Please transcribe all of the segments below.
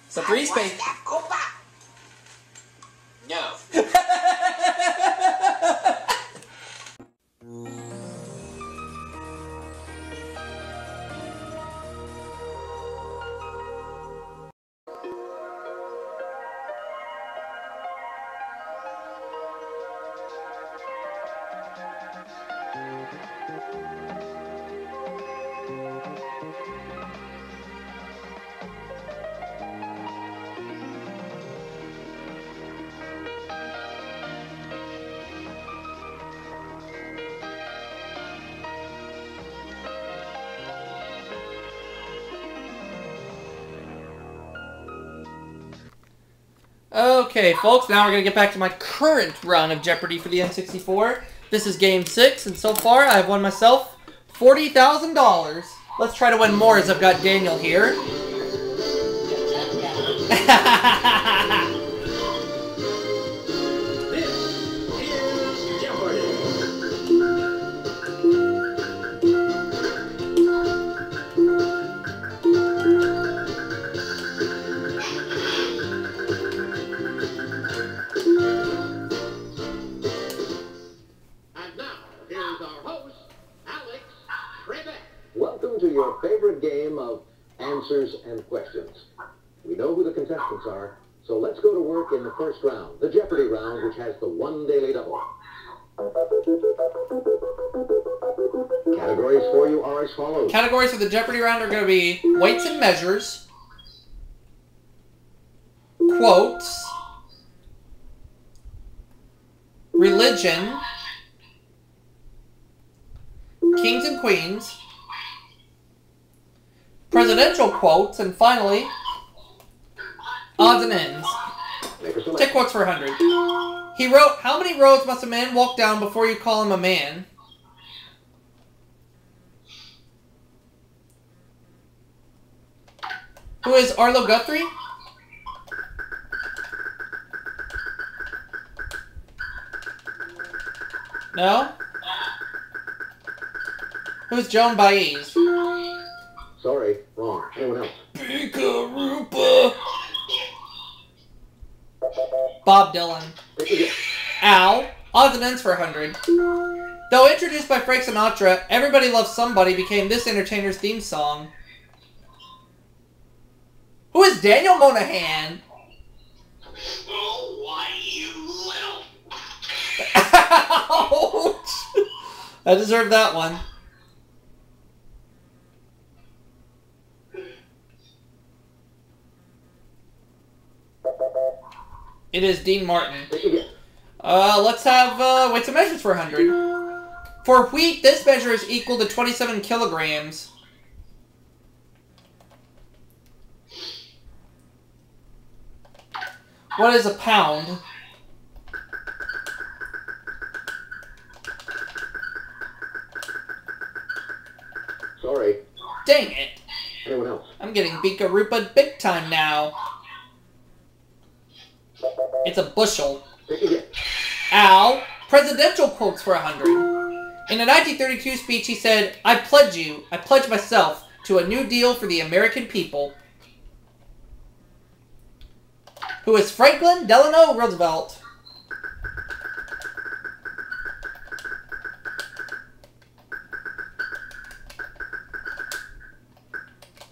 So 3 space. No. Okay, folks, now we're going to get back to my current run of Jeopardy for the N64. This is Game 6, and so far I've won myself $40,000. Let's try to win more as I've got Daniel here. This is Jeopardy! Welcome to your favorite game of answers and questions. We know who the contestants are, so let's go to work in the first round, the Jeopardy round, which has the one daily double. Categories for you are as follows. Categories for the Jeopardy round are going to be weights and measures, quotes, religion, kings and queens, presidential quotes, and finally, odds and ends. Take quotes for 100. He wrote, how many roads must a man walk down before you call him a man? Who is Arlo Guthrie? No? Who's Joan Baez? Sorry, wrong. Anyone else? Pika-rupa. Bob Dylan. Al. Odds and ends for 100. Though introduced by Frank Sinatra, Everybody Loves Somebody became this entertainer's theme song. Who is Daniel Monahan? Oh, why you little... Ouch! I deserve that one. It is Dean Martin. Let's have weights and measures for 100. For wheat, this measure is equal to 27 kilograms. What is a pound? Sorry. Dang it. Anyone else? I'm getting Bika-rupa big time now. It's a bushel. Al. Presidential quotes for 100. In a 1932 speech, he said, I pledge myself to a new deal for the American people. Who is Franklin Delano Roosevelt?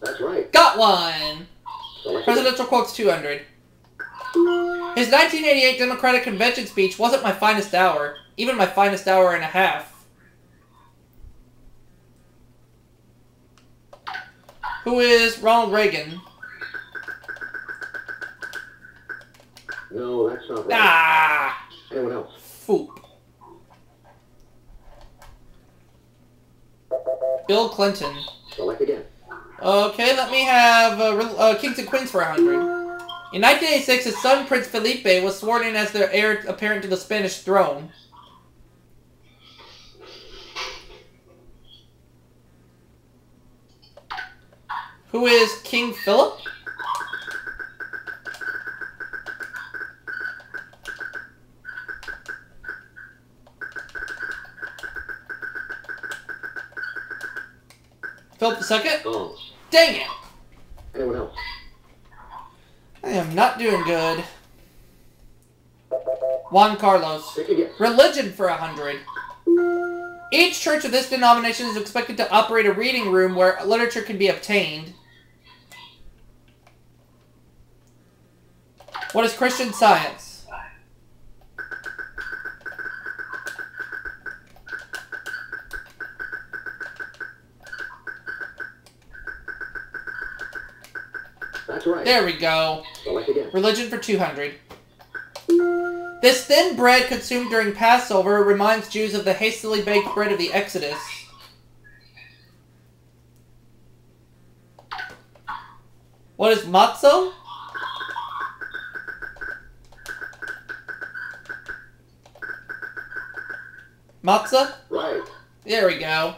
That's right. Got one! Select Presidential quotes 200. His 1988 Democratic Convention speech wasn't my finest hour, even my finest hour and a half. Who is Ronald Reagan? No, that's not right. Ah! Anyone else? Foop. Bill Clinton. Select again. Okay, let me have Kings and Queens for 100. In 1986, his son Prince Felipe was sworn in as the heir apparent to the Spanish throne. Who is King Philip? Philip II? Oh. Dang it! Anyone else? am not doing good. Juan Carlos. Take a guess. Religion for 100. Each church of this denomination is expected to operate a reading room where literature can be obtained. What is Christian Science? That's right. There we go. Select again. Religion for 200. This thin bread consumed during Passover reminds Jews of the hastily baked bread of the Exodus. What is matzo? Matzah? Right. There we go.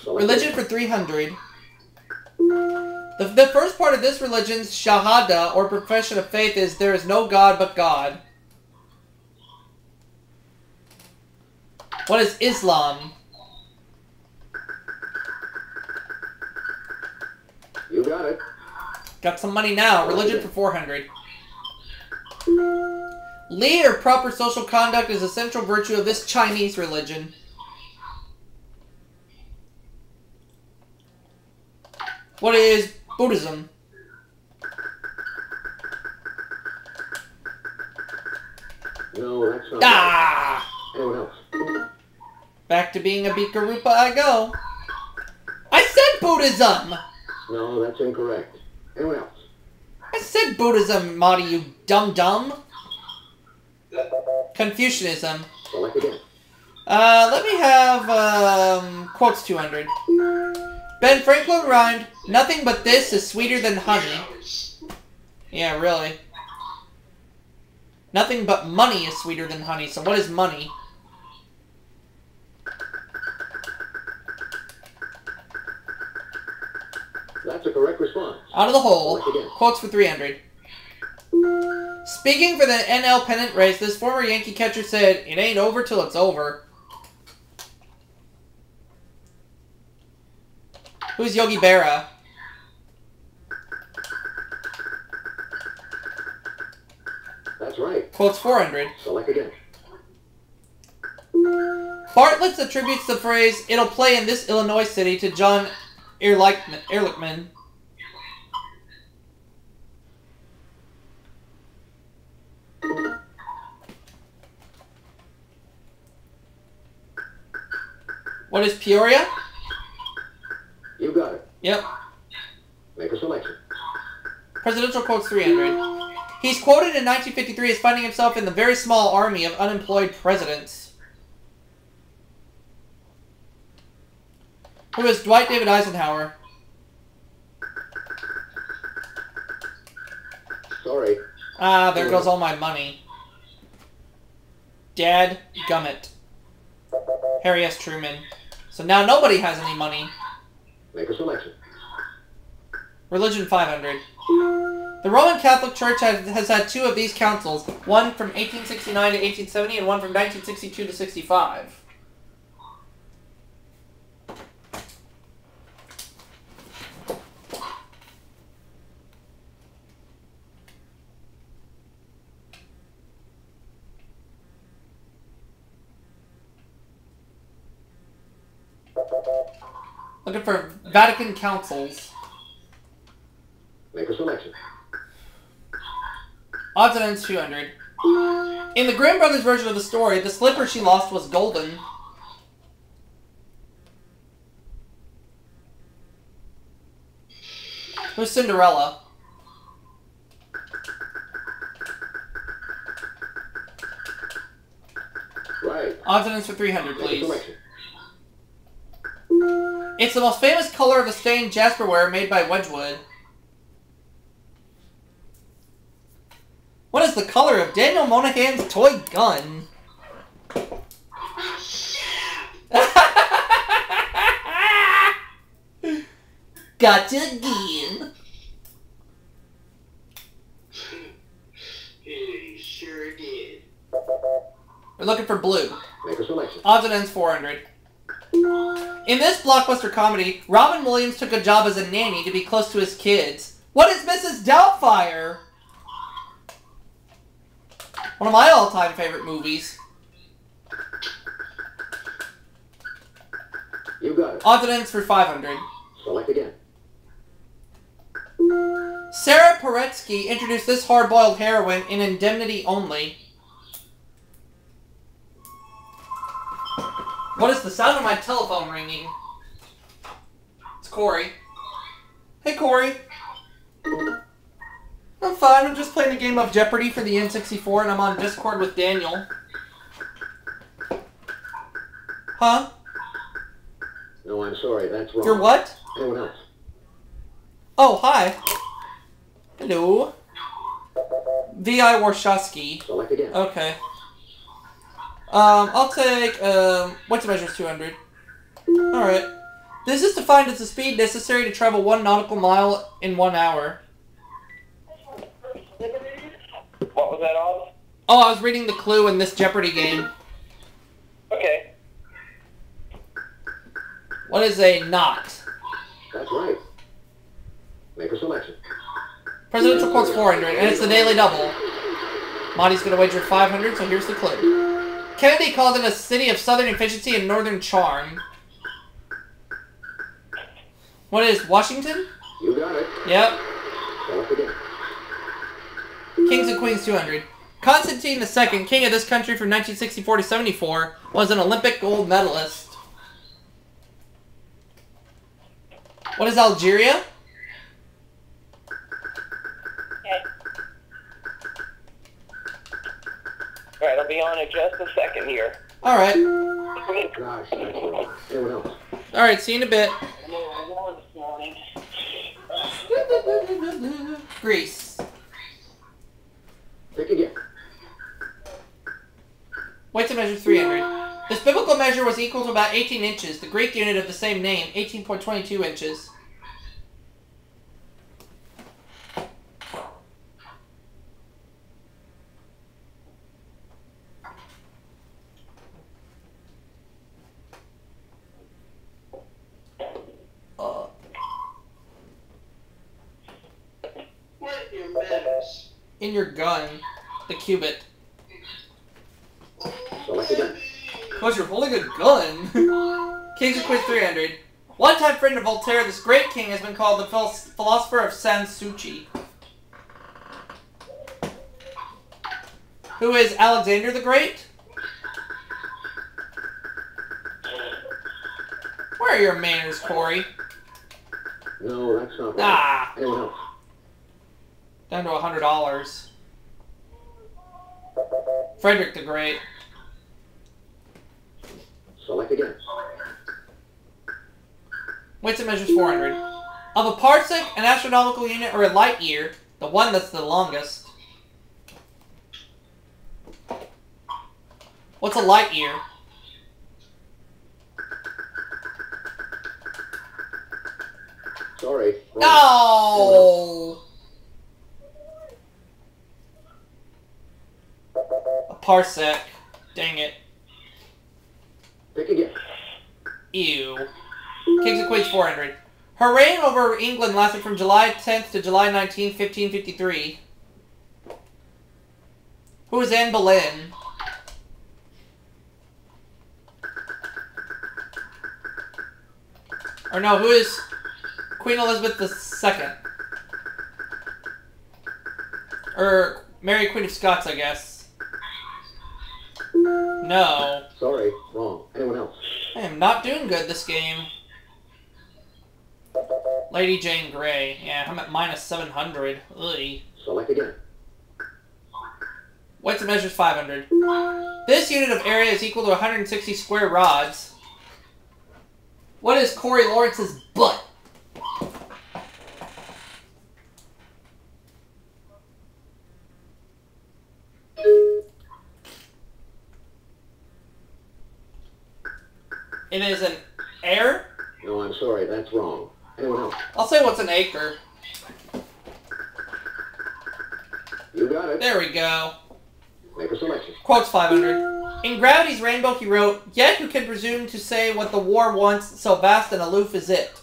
Select Religion again. for 300. The first part of this religion's shahada, or profession of faith, is there is no God but God. What is Islam? You got it. Got some money now. Religion for 400. Li, or proper social conduct, is a central virtue of this Chinese religion. What is Buddhism? No, that's not Ah! right. Anyone else? Back to being a Bikarupa I go. I said Buddhism! No, that's incorrect. Anyone else? I said Buddhism, Marty, you dumb. Confucianism. Select again. Let me have, quotes 200. Ben Franklin rhymed, nothing but this is sweeter than honey. Yeah, really. Nothing but money is sweeter than honey, so what is money? That's a correct response. Out of the hole. Select again. Quotes for 300. Speaking for the NL pennant race, this former Yankee catcher said, "It ain't over till it's over." Who's Yogi Berra? That's right. Quotes 400. Select again. Bartlett attributes the phrase, "It'll play in this Illinois city," to John Ehrlichman. What is Peoria? You got it. Yep. Make a selection. Presidential quotes 300. He's quoted in 1953 as finding himself in the very small army of unemployed presidents. Who is Dwight David Eisenhower? Sorry. Ah, there goes all my money. Dad Gummit. Harry S. Truman. So now nobody has any money. Make a selection. Religion 500. The Roman Catholic Church has had two of these councils, one from 1869 to 1870 and one from 1962 to 65. Looking for Vatican councils. Make a selection. Odds and ends 200. In the Grimm brothers version of the story, the slipper she lost was golden. Who's Cinderella? Right. Odds and ends for 300, Make a please. selection. It's the most famous color of the stained jasperware made by Wedgwood. What is the color of Daniel Monahan's toy gun? Gotcha again. He sure did. We're looking for blue. Make a selection. Odds and ends 400. In this blockbuster comedy, Robin Williams took a job as a nanny to be close to his kids. What is Mrs. Doubtfire? One of my all-time favorite movies. You got it. Odds and ends for 500. Select again. Sarah Paretsky introduced this hard-boiled heroine in Indemnity Only. What is the sound of my telephone ringing? It's Corey. Hey, Corey. I'm fine. I'm just playing a game of Jeopardy for the N64, and I'm on Discord with Daniel. Huh? No, I'm sorry. That's wrong. You're what? Anyone else? Oh, hi. Hello. V.I. Warshawski. Select again. Okay. I'll take, what's the measure is 200. Alright. This is defined as the speed necessary to travel 1 nautical mile in 1 hour. What was that on? Oh, I was reading the clue in this Jeopardy game. Okay. What is a knot? That's right. Make a selection. Presidential quote's 400, and it's the daily double. Monty's gonna wager 500, so here's the clue. Kennedy called it a city of southern efficiency and northern charm. What is Washington? You got it. Yep. Select again. Kings and Queens 200. Constantine II, king of this country from 1964 to 74, was an Olympic gold medalist. What is Algeria? Alright, I'll be on in just a second here. Alright. Gosh, that's wrong. Anyone else? Alright, see you in a bit. This morning. Greece. Pick again. Weight to measure 300. This biblical measure was equal to about 18 inches. The Greek unit of the same name, 18.22 inches. What your manners? In your gun. The cubit. Select again. Because you're holding a gun. Kings of Queens 300. One-time friend of Voltaire, this great king has been called the philosopher of Sans Souci. Who is Alexander the Great? Where are your manners, Corey? No, that's not right. Ah, Anyone else? down to $100. Frederick the Great. Select again. Weights and measures 400. Of a parsec, an astronomical unit, or a light year, the one that's the longest. What's a light year? Sorry. Wrong. No! A parsec. Dang it. Pick again. Ew. Kings and Queens 400. Her reign over England lasted from July 10th to July 19th, 1553. Who is Anne Boleyn? Or no, who is Queen Elizabeth II? Or Mary Queen of Scots, I guess. No. Sorry. Wrong. Anyone else? I am not doing good this game. Lady Jane Grey. Yeah, I'm at minus 700. Ugh. Select again. Weights and measures 500. This unit of area is equal to 160 square rods. What is Corey Lawrence's butt? It is an air? No, I'm sorry. That's wrong. Anyone else? I'll say what's an acre. You got it. There we go. Make a selection. Quotes 500. In Gravity's Rainbow he wrote, "Yet who can presume to say what the war wants, so vast and aloof is it."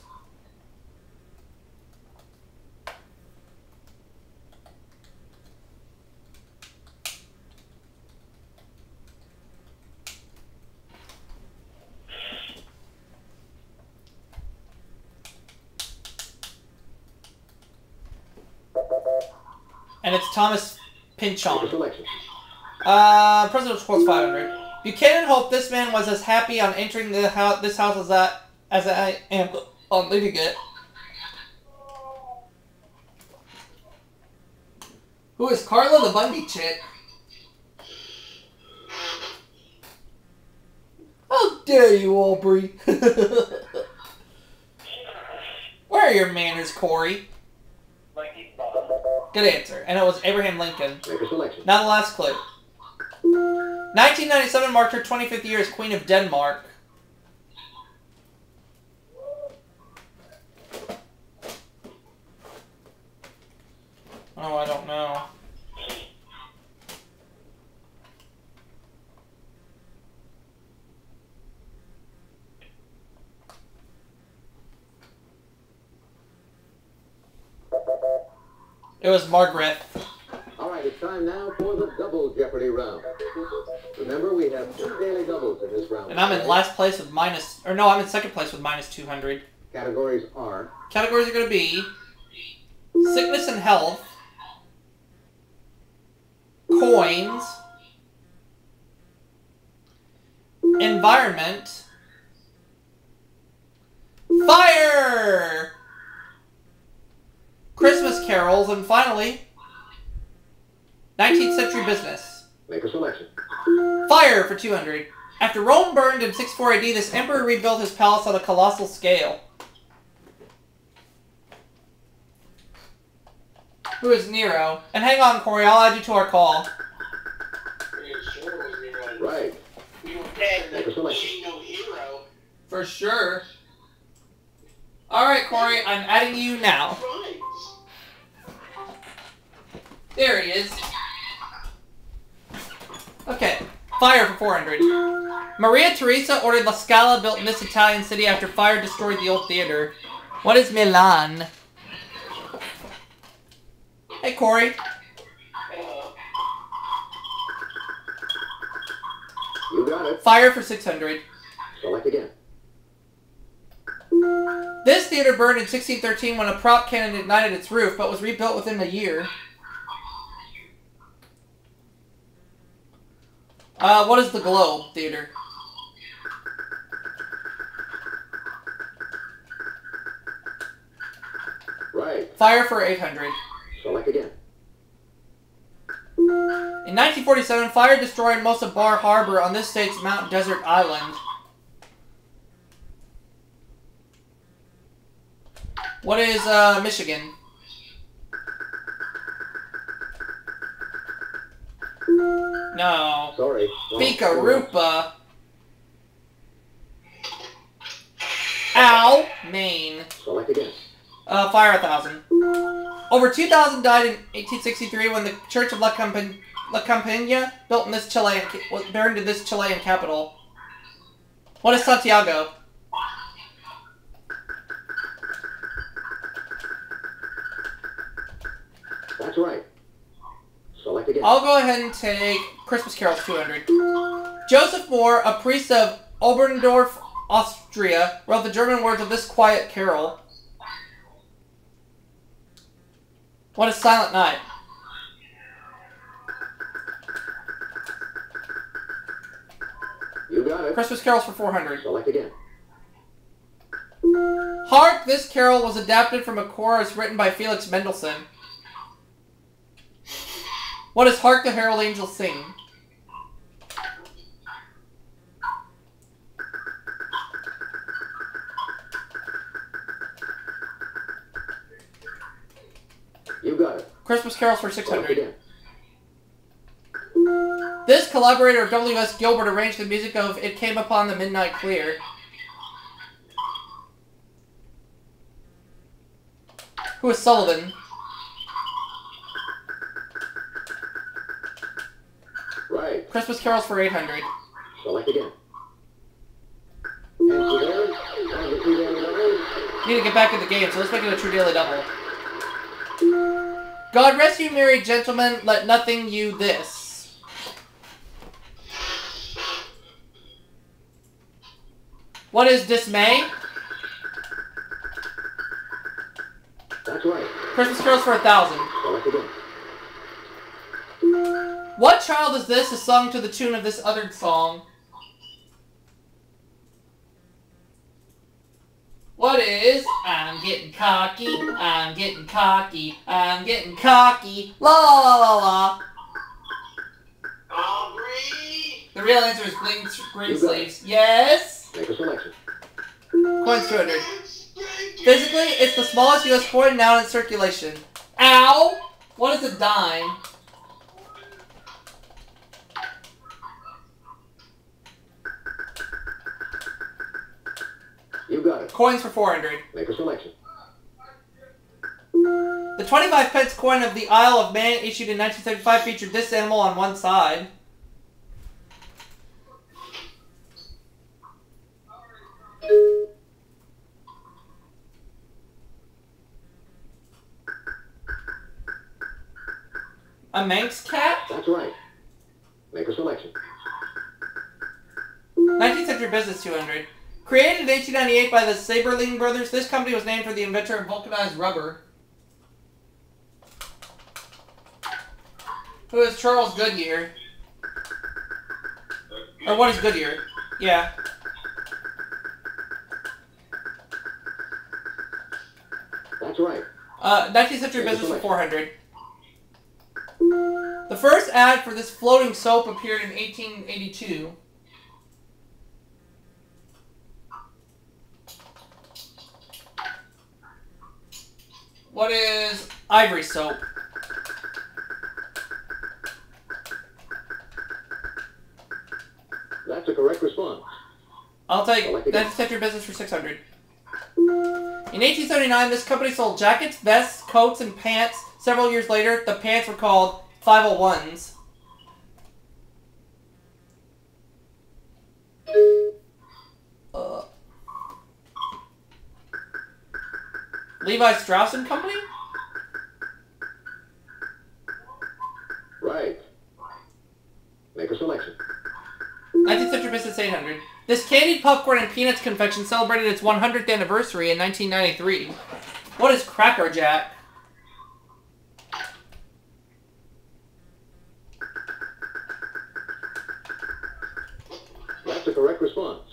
And it's Thomas Make a Pynchon. selection. Presidential quotes 500. Buchanan hoped this man was as happy on entering this house as I am on leaving it. Who is Carla the Bundy chick? How dare you, Aubrey? Where are your manners, Corey? Good answer. And it was Abraham Lincoln. Make a selection. Now the last clue. 1997 marked her 25th year as Queen of Denmark. Oh, I don't know. It was Margaret. All right, it's time now for the double Jeopardy round. Remember, we have 2 daily doubles in this round. And I'm in last place with minus... Or no, I'm in second place with minus 200. Categories are... Categories are going to be... Sickness and health. Coins. Environment. Fire! Christmas carols, and finally, 19th century business. Make a selection. Fire for 200. After Rome burned in 64 AD, this emperor rebuilt his palace on a colossal scale. Who is Nero? And hang on, Corey, I'll add you to our call. Right. Make a selection. For sure. Alright, Corey, I'm adding you now. There he is. Okay, fire for 400. Maria Teresa ordered La Scala built in this Italian city after fire destroyed the old theater. What is Milan? Hey, Corey. You got it. Fire for 600. Select again. This theater burned in 1613 when a prop cannon ignited its roof, but was rebuilt within a year. What is the Globe Theater? Right. Fire for 800. Select again. In 1947, fire destroyed most of Bar Harbor on this state's Mount Desert Island. What is, Michigan? No. Sorry. Beekarupa. Ow. Maine. Select again. Fire 1,000. Over 2,000 died in 1863 when the Church of La Campagna built in this burned in this Chilean capital. What is Santiago? That's right. Select again. I'll go ahead and take Christmas Carols 200. Joseph Moore, a priest of Oberndorf, Austria, wrote the German words of this quiet carol. What is Silent Night? You got it. Christmas Carols for 400. Select again. Hark, this carol was adapted from a chorus written by Felix Mendelssohn. What does Hark the Herald Angels Sing? You got it. Christmas Carols for Select 600. again. This collaborator of W.S. Gilbert arranged the music of It Came Upon the Midnight Clear. Who is Sullivan? Right. Christmas Carols for 800. Select again. Answer there. And the 2 daily doubles. Need to get back in the game, so let's make it a true daily double. God rest you, merry gentlemen, let nothing you this. What is dismay? That's right. Christmas Carols for 1,000. Select again. What child is this is sung to the tune of this other song? What is I'm getting cocky, I'm getting cocky, I'm getting cocky, la la la la la. Aubrey! The real answer is green sleeves. Yes. Make a selection. Coins 200. Physically, it's the smallest U.S. coin now in circulation. Ow! What is a dime? You got it. Coins for 400. Make a selection. The 25 pence coin of the Isle of Man issued in 1975 featured this animal on one side. A Manx cat? That's right. Make a selection. 19th century business 200. Created in 1898 by the Saberling brothers, this company was named for the inventor of vulcanized rubber. Who is Charles Goodyear? Or what is Goodyear? Yeah. That's right. 19th century business for 400. The first ad for this floating soap appeared in 1882. What is ivory soap? That's a correct response. I'll take Select again. 19th century business for 600. In 1879, this company sold jackets, vests, coats, and pants. Several years later, the pants were called 501s. Levi Strauss and Company? Right. Make a selection. 19th century business 800. This candied popcorn and peanuts confection celebrated its 100th anniversary in 1993. What is Cracker Jack? That's a correct response.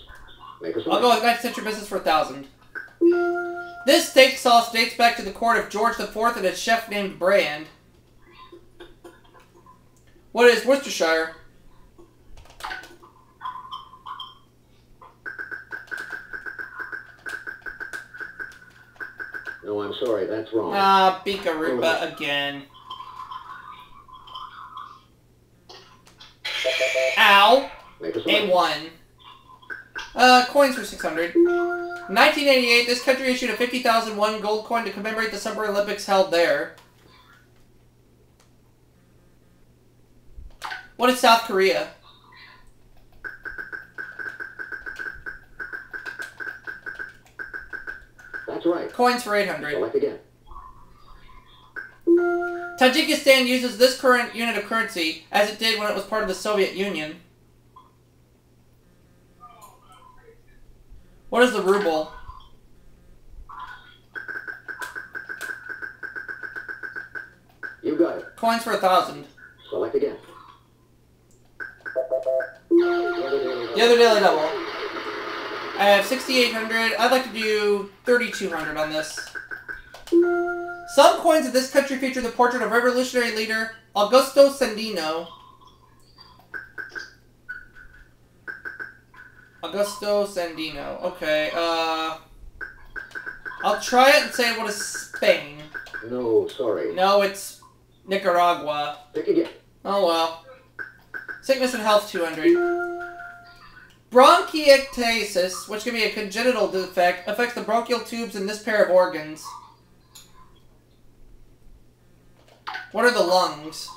Make a selection. I'll go with 19th century business for 1,000. This steak sauce dates back to the court of George IV and a chef named Brand. What is Worcestershire? No, I'm sorry. That's wrong. Ah, Beakaruba again. Ow. Make a selection. A1. Coins for 600. 1988, this country issued a 50,001 gold coin to commemorate the Summer Olympics held there. What is South Korea? That's right. Coins for 800. Select again. Tajikistan uses this current unit of currency as it did when it was part of the Soviet Union. What is the ruble? You got it. Coins for 1,000. Select again. The other daily double. I have 6,800. I'd like to do 3,200 on this. Some coins of this country feature the portrait of revolutionary leader Augusto Sandino. Augusto Sandino. Okay, I'll try it and say what is Spain. No, sorry. No, it's Nicaragua. Pick again. Oh well. Sickness and health 200. Bronchiectasis, which can be a congenital defect, affects the bronchial tubes in this pair of organs. What are the lungs?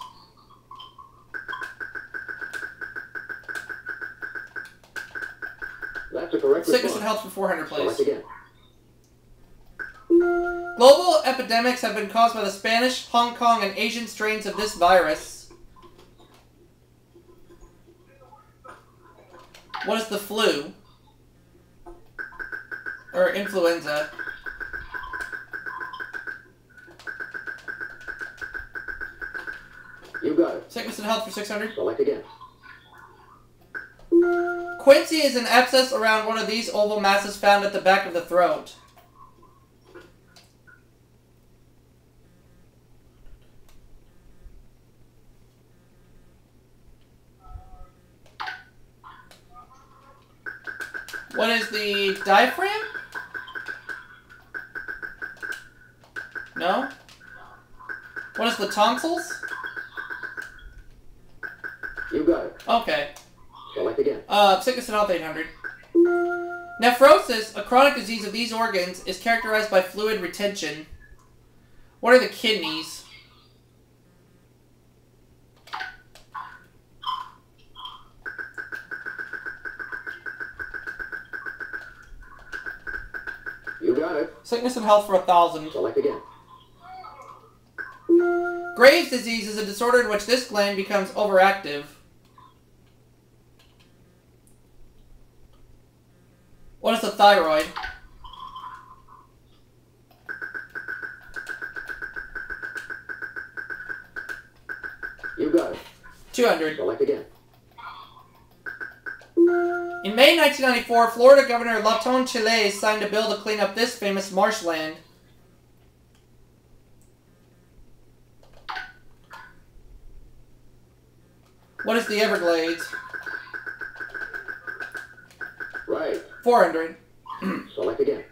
That's a correct Sickness response. and health for 400, Select please. again. Global epidemics have been caused by the Spanish, Hong Kong, and Asian strains of this virus. What is the flu? Or influenza? You got it. Sickness and health for 600. Select again. Quinsy is an abscess around one of these oval masses found at the back of the throat. What is the diaphragm? No? What is the tonsils? You got it. Okay. Select again. Sickness and health 800. Nephrosis, a chronic disease of these organs, is characterized by fluid retention. What are the kidneys? You got it. Sickness and health for 1,000. Select again. Graves' disease is a disorder in which this gland becomes overactive. What is the thyroid? You got it. 200. Select again. In May 1994, Florida Governor Laton Chile signed a bill to clean up this famous marshland. What is the Everglades? Right. 400. Select again.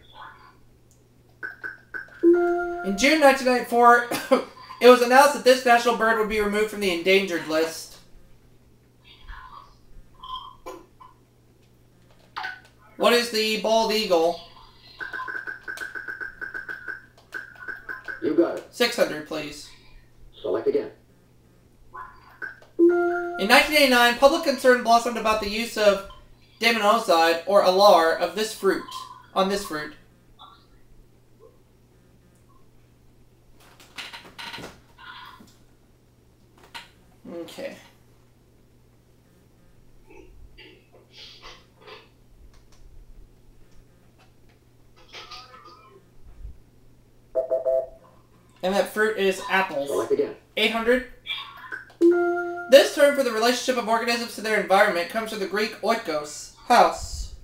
In June 1994, it was announced that this national bird would be removed from the endangered list. What is the bald eagle? You got it. 600, please. Select again. In 1989, public concern blossomed about the use of damonoside or alar of this fruit on this fruit. Okay. And that fruit is apples. Select again. 800. This term for the relationship of organisms to their environment comes from the Greek oikos, house.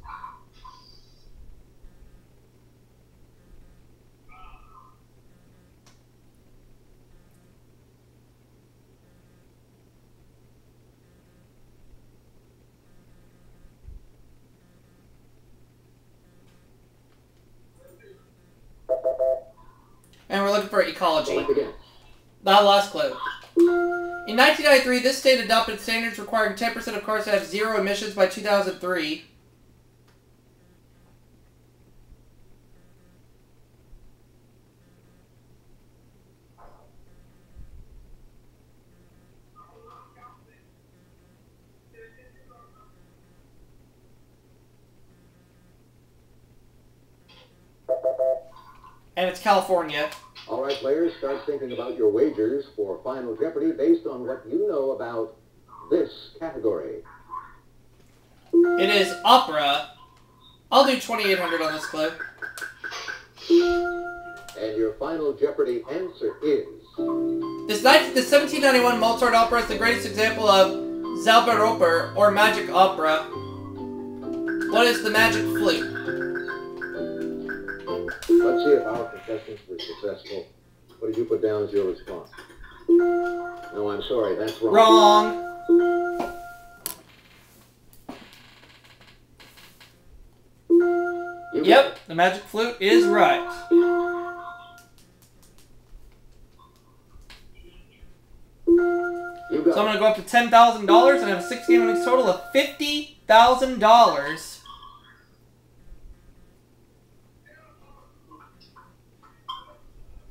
And we're looking for ecology. Select again. That last clue. In 1993, this state adopted standards requiring 10% of cars to have zero emissions by 2003. And it's California. All right, players, start thinking about your wagers for Final Jeopardy based on what you know about this category. It is opera. I'll do 2,800 on this clue. And your Final Jeopardy answer is... This 1791 Mozart opera is the greatest example of Zauberoper, or magic opera. What is the magic flute? Let's see if our contestants were successful. What did you put down as your response? No, I'm sorry, that's wrong. Wrong. Yep, the magic flute is right. So I'm going to go up to $10,000 and have a 6-game winnings total of $50,000.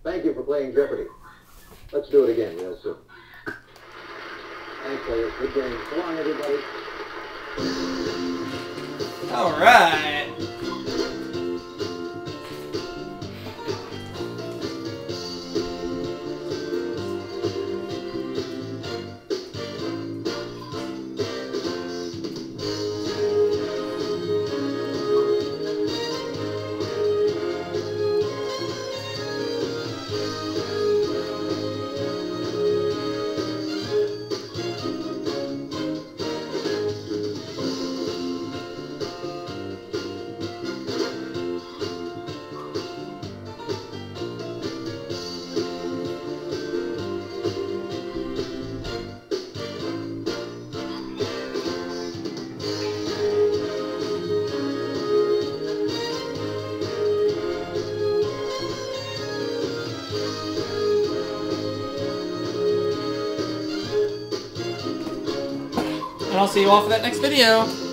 Thank you for playing Jeopardy. Let's do it again real soon. Thanks, players. Good game. So long, everybody. All right. And I'll see you all for that next video.